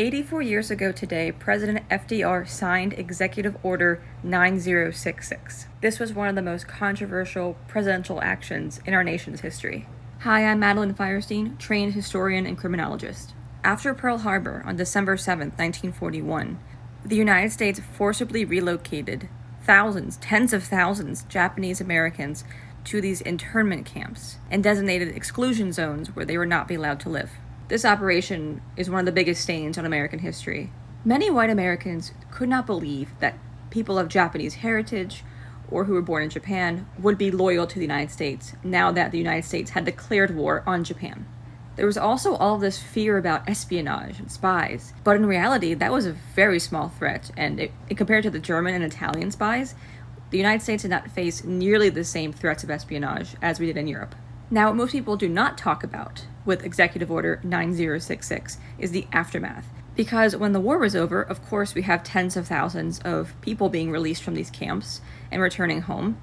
84 years ago today, President FDR signed Executive Order 9066. This was one of the most controversial presidential actions in our nation's history. Hi, I'm Madeline Firestein, trained historian and criminologist. After Pearl Harbor on December 7, 1941, the United States forcibly relocated thousands, tens of thousands, Japanese Americans to these internment camps and designated exclusion zones where they would not be allowed to live. This operation is one of the biggest stains on American history. Many white Americans could not believe that people of Japanese heritage or who were born in Japan would be loyal to the United States now that the United States had declared war on Japan. There was also all this fear about espionage and spies, but in reality, that was a very small threat, and compared to the German and Italian spies, the United States did not face nearly the same threats of espionage as we did in Europe. Now, what most people do not talk about with Executive Order 9066 is the aftermath. Because when the war was over, of course, we have tens of thousands of people being released from these camps and returning home.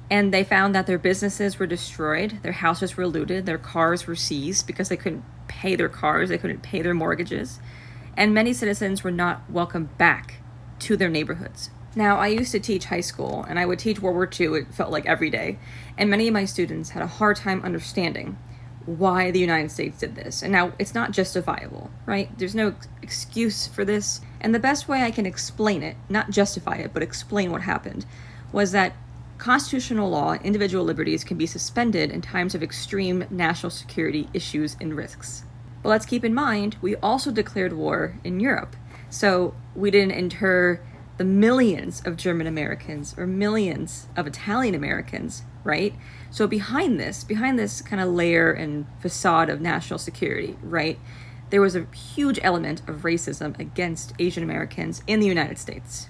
And they found that their businesses were destroyed, their houses were looted, their cars were seized because they couldn't pay their cars, they couldn't pay their mortgages. And many citizens were not welcomed back to their neighborhoods. Now, I used to teach high school, and I would teach World War II, it felt like every day, and many of my students had a hard time understanding why the United States did this. And now, it's not justifiable, right? There's no excuse for this, and the best way I can explain it, not justify it, but explain what happened, was that constitutional law and individual liberties can be suspended in times of extreme national security issues and risks. But let's keep in mind, we also declared war in Europe, so we didn't inter the millions of German Americans or millions of Italian Americans, right? So behind this kind of layer and facade of national security, right, there was a huge element of racism against Asian Americans in the United States.